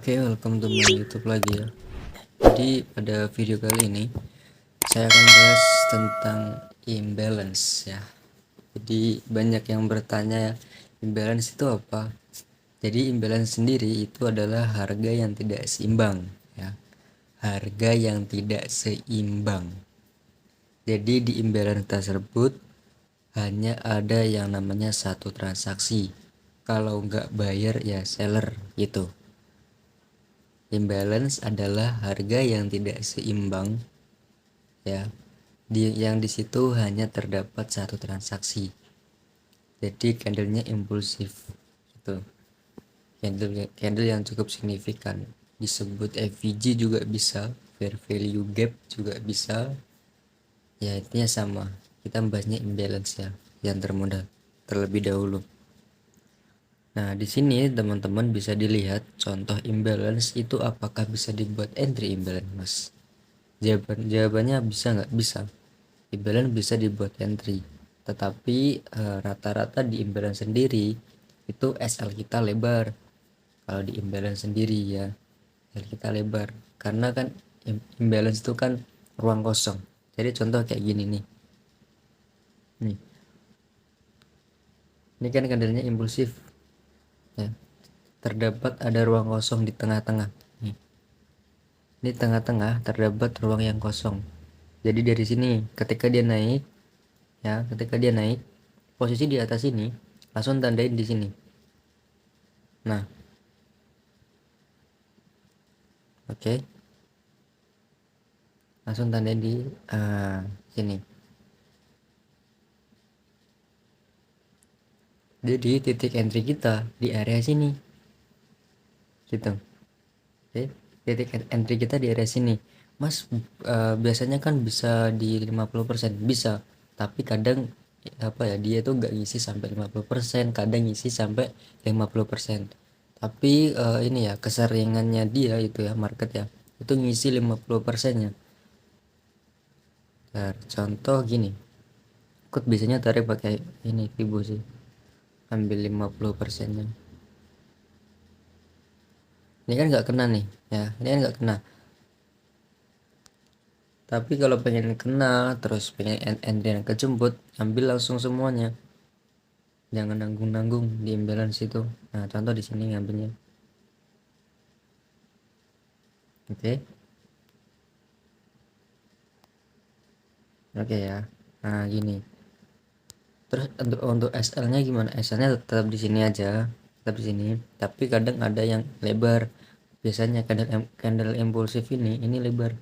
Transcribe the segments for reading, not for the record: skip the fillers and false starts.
Oke, welcome to my YouTube lagi ya. Jadi pada video kali ini saya akan bahas tentang imbalance ya. Jadi banyak yang bertanya ya, imbalance itu apa? Jadi imbalance sendiri itu adalah harga yang tidak seimbang ya. Harga yang tidak seimbang. Jadi di imbalance tersebut hanya ada yang namanya satu transaksi. Kalau nggak bayar ya seller gitu. Imbalance adalah harga yang tidak seimbang ya. Yang di situ hanya terdapat satu transaksi. Jadi candlenya impulsif gitu. Candle yang cukup signifikan. Disebut FVG juga bisa, fair value gap juga bisa. Ya intinya sama. Kita membahasnya imbalance ya, yang termudah terlebih dahulu. Nah, di sini teman-teman bisa dilihat contoh imbalance itu apakah bisa dibuat entry imbalance, Mas? Jawabannya bisa nggak? Bisa. Imbalance bisa dibuat entry. Tetapi rata-rata di imbalance sendiri itu SL kita lebar. Kalau di imbalance sendiri ya, SL kita lebar. Karena kan imbalance itu kan ruang kosong. Jadi contoh kayak gini nih. Nih. Ini kan kadarnya impulsif. Ya. Terdapat ada ruang kosong di tengah-tengah. Nih. Di tengah-tengah terdapat ruang yang kosong. Jadi dari sini ketika dia naik ya, ketika dia naik posisi di atas ini langsung tandain di sini. Nah, oke. Langsung tandain di sini. Jadi titik entry kita di area sini. Gitu. Oke. Titik entry kita di area sini. Mas, biasanya kan bisa di 50%, bisa. Tapi kadang apa ya, dia tuh nggak ngisi sampai 50%, kadang ngisi sampai 50%. Tapi ini ya keseringannya dia itu ya, market ya, itu ngisi 50%-nya. Nah, contoh gini, ikut biasanya tarik pakai ini Fibo sih, ambil 50%-nya. Ini kan nggak kena nih ya, ini kan nggak kena. Tapi kalau pengen kena terus pengen entry yang kejemput, ambil langsung semuanya, jangan nanggung-nanggung di imbalance itu. Nah, contoh di sini ngambilnya. Oke. Oke ya. Nah, gini. Terus untuk SL-nya gimana? SL-nya tetap di sini aja, tetap di sini. Tapi kadang ada yang lebar. Biasanya candle impulsif ini lebar.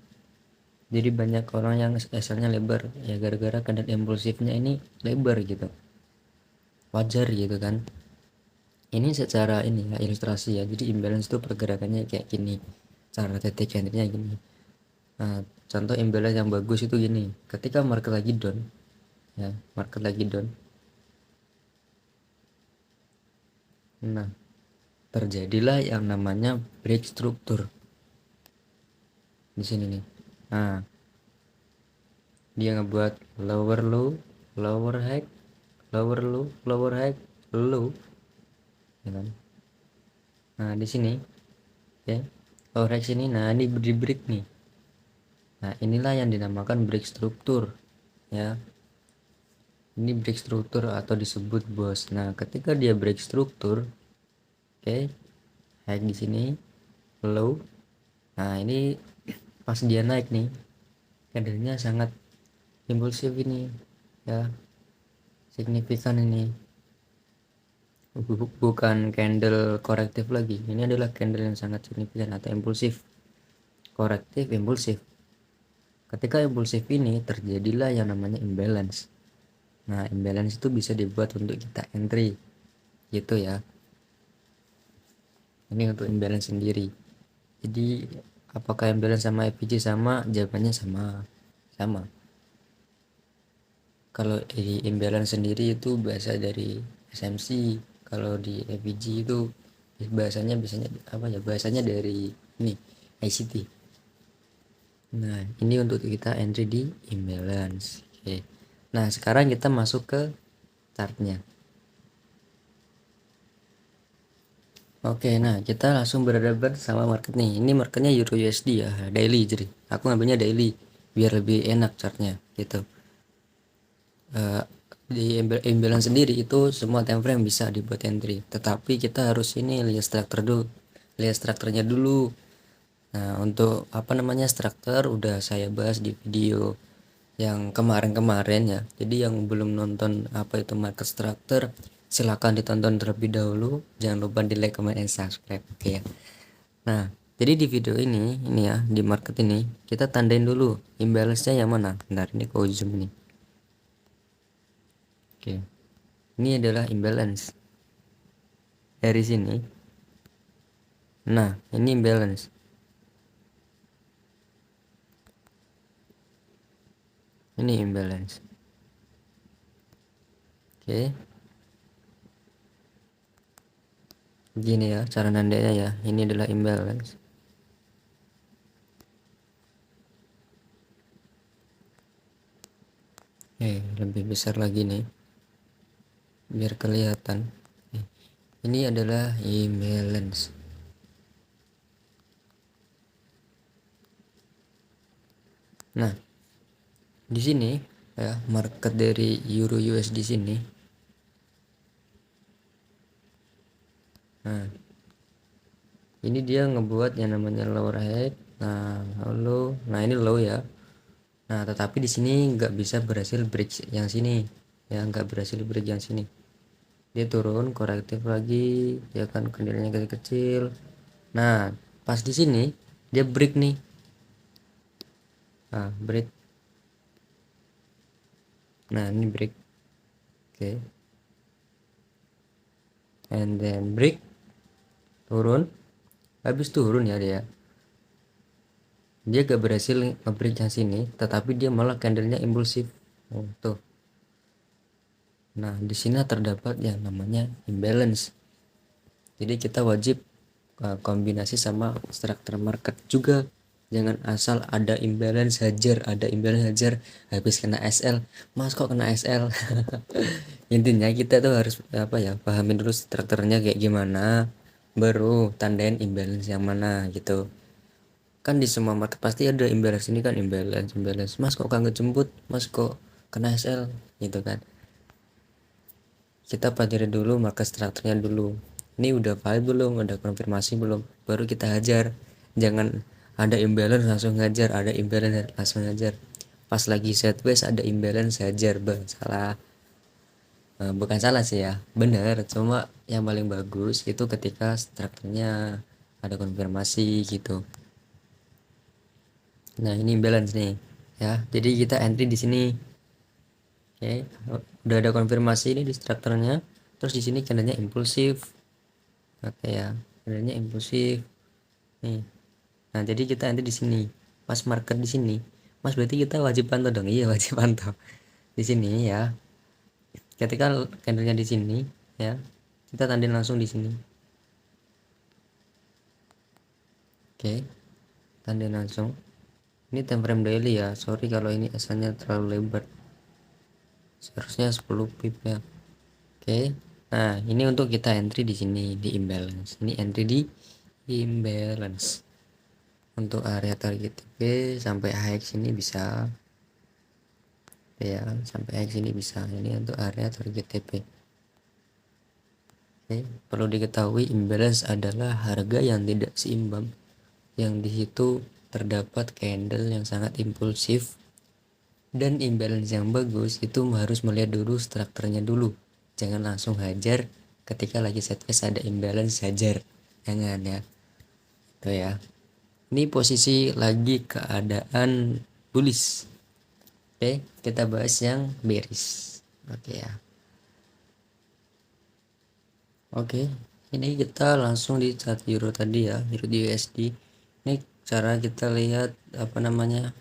Jadi banyak orang yang SL-nya lebar ya, gara-gara candle impulsifnya ini lebar gitu. Wajar gitu kan. Ini secara ini ya, ilustrasi ya. Jadi imbalance itu pergerakannya kayak gini. Cara titik candlenya gini. Nah, contoh imbalance yang bagus itu gini. Ketika market lagi down ya, market lagi down. Nah, terjadilah yang namanya break struktur di sini nih. Nah, dia ngebuat lower low, lower high, lower low, lower high, low, ya kan? Nah, di sini ya, lower high sini. Nah, ini di break nih. Nah, inilah yang dinamakan break struktur ya. Ini break struktur atau disebut bos. Nah, ketika dia break struktur, oke, high di sini, low. Nah, ini pas dia naik nih, candlenya sangat impulsif ini ya, signifikan ini. Bukan candle korektif lagi, ini adalah candle yang sangat signifikan atau impulsif. Korektif, impulsif. Ketika impulsif ini terjadilah yang namanya imbalance. Nah, imbalance itu bisa dibuat untuk kita entry gitu ya. Ini untuk imbalance sendiri. Jadi apakah imbalance sama FVG sama? Jawabannya sama. Sama. Kalau di imbalance sendiri itu bahasa dari SMC, kalau di FVG itu bahasanya apa ya, bahasanya dari ini ICT. Nah, ini untuk kita entry di imbalance. Oke. Nah, sekarang kita masuk ke chartnya. Oke, nah kita langsung berhadapan sama market nih. Ini marketnya Euro USD ya, daily, jadi aku ngambilnya daily biar lebih enak chartnya gitu. Eh, di imbalance sendiri itu semua time frame bisa dibuat entry, tetapi kita harus ini lihat struktur dulu, lihat strukturnya dulu. Nah, untuk apa namanya struktur udah saya bahas di video yang kemarin-kemarin ya. Jadi yang belum nonton apa itu market structure, silakan ditonton terlebih dahulu. Jangan lupa di like, comment, and subscribe. Oke ya. Nah, jadi di video ini ya, di market ini kita tandain dulu imbalance-nya yang mana. Bentar, ini aku zoom nih. Oke. Ini adalah imbalance dari sini. Nah, ini imbalance. Ini imbalance. Oke. Gini ya cara nandanya ya. Ini adalah imbalance. Lebih besar lagi nih biar kelihatan. Ini adalah imbalance. Nah, di sini ya market dari Euro USD sini. Nah, ini dia ngebuat yang namanya lower high. Nah, low. Nah, ini low ya. Nah, tetapi di sini nggak bisa berhasil break yang sini. Ya, nggak berhasil break yang sini. Dia turun, korektif lagi, ya kan candlenya kecil-kecil. Nah, pas di sini dia break nih. Nah, break. Nah, ini break. Oke. And then break, turun. Habis turun ya dia gak berhasil nge-break yang sini, tetapi dia malah candlenya impulsif. Tuh. Nah, di sini terdapat yang namanya imbalance. Jadi kita wajib kombinasi sama struktur market juga. Jangan asal ada imbalance hajar, habis kena SL. Mas kok kena SL? Intinya kita tuh harus apa ya, pahamin dulu strukturnya kayak gimana, baru tandain imbalance yang mana gitu. Kan di semua market pasti ada imbalance, ini kan imbalance, mas kok kagak jemput, mas kok kena SL gitu kan. Kita pelajari dulu market strukturnya dulu, ini udah valid belum, ada konfirmasi belum, baru kita hajar. Jangan ada imbalance langsung ngajar, ada imbalance langsung ngajar, pas lagi sideways ada imbalance hajar. Salah. Bukan salah sih ya, bener, cuma yang paling bagus itu ketika strukturnya ada konfirmasi gitu. Nah, ini balance nih ya. Jadi kita entry di sini. Oke, udah ada konfirmasi ini di strukturnya. Terus di sini candlenya impulsif. Oke ya, candlenya impulsif. Nih. Nah, jadi kita entry di sini. Pas market di sini. Mas berarti kita wajib pantau dong. Iya, wajib pantau. Di sini ya. Ketika candlenya di sini ya, kita tandain langsung di sini. Oke. Tandain langsung. Ini time frame daily ya. Sorry kalau ini asalnya terlalu lebar. Seharusnya 10 pip ya. Oke. Nah, ini untuk kita entry di sini di imbalance. Ini entry di imbalance. Untuk area target TP sampai HX ini bisa ya, sampai HX ini bisa. Ini untuk area target TP. Oke, perlu diketahui imbalance adalah harga yang tidak seimbang, yang di situ terdapat candle yang sangat impulsif. Dan imbalance yang bagus itu harus melihat dulu strukturnya dulu. Jangan langsung hajar ketika lagi sideways ada imbalance, hajar. Jangan ya. Itu ya. Ini posisi lagi keadaan bullish. Oke, kita bahas yang bearish. Oke ya. Oke, ini kita langsung di chart euro tadi ya, euro di USD. Ini cara kita lihat apa namanya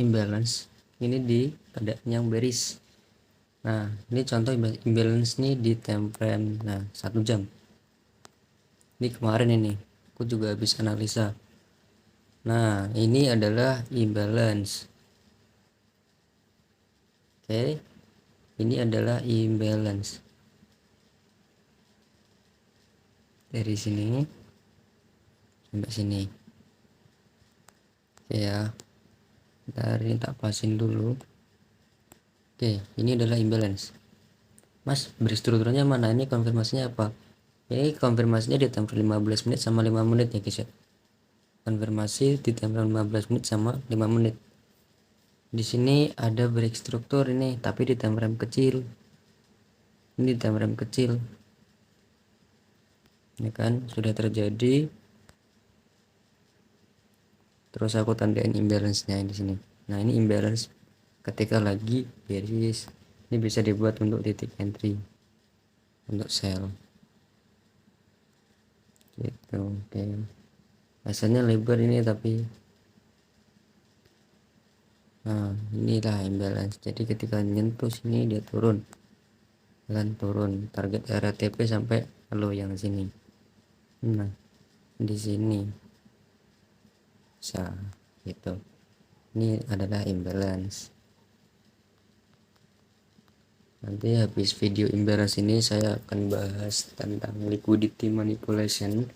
imbalance. Ini di keadaan yang bearish. Nah, ini contoh imbalance nih di time frame. Nah, 1 jam. Ini kemarin ini, aku juga habis analisa. Nah, ini adalah imbalance. Oke, ini adalah imbalance. dari sini sampai sini. Oke ya, ntar ini tak pasin dulu. Oke, ini adalah imbalance. Mas, beri strukturnya mana? Ini konfirmasinya apa? Ini konfirmasinya di timer 15 menit sama 5 menit ya guys ya. Konfirmasi di timer 15 menit sama 5 menit. Di sini ada break struktur ini, tapi di time frame kecil. Ini di time frame kecil. Ini kan sudah terjadi. Terus aku tandain imbalance-nya di sini. Nah, ini imbalance ketika lagi bearish. Ini bisa dibuat untuk titik entry untuk sell. Gitu, oke. Asalnya lebar ini tapi nah, inilah imbalance. Jadi ketika nyentuh sini dia turun. Dan turun target RTP sampai low yang sini. Nah, di sini bisa gitu. Ini adalah imbalance. Nanti habis video imbalance ini saya akan bahas tentang liquidity manipulation.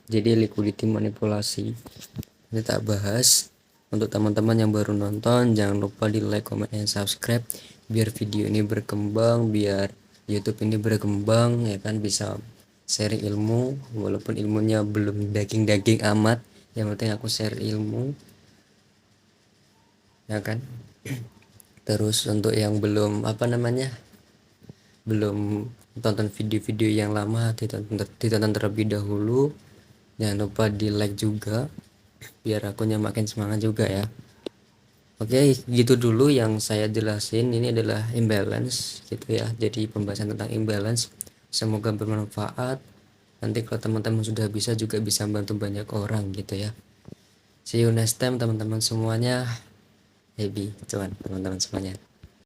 Jadi liquidity manipulasi ini tak bahas. Untuk teman-teman yang baru nonton, jangan lupa di like, comment, dan subscribe biar video ini berkembang, biar YouTube ini berkembang ya kan, bisa share ilmu walaupun ilmunya belum daging-daging amat, yang penting aku share ilmu ya kan. Terus untuk yang belum belum tonton video-video yang lama, ditonton terlebih dahulu. Jangan lupa di like juga biar akunya makin semangat juga ya. Oke, gitu dulu yang saya jelasin. Ini adalah imbalance gitu ya. Jadi pembahasan tentang imbalance semoga bermanfaat. Nanti kalau teman-teman sudah bisa juga bisa bantu banyak orang gitu ya. See you next time teman-teman semuanya. Happy cuan teman-teman semuanya.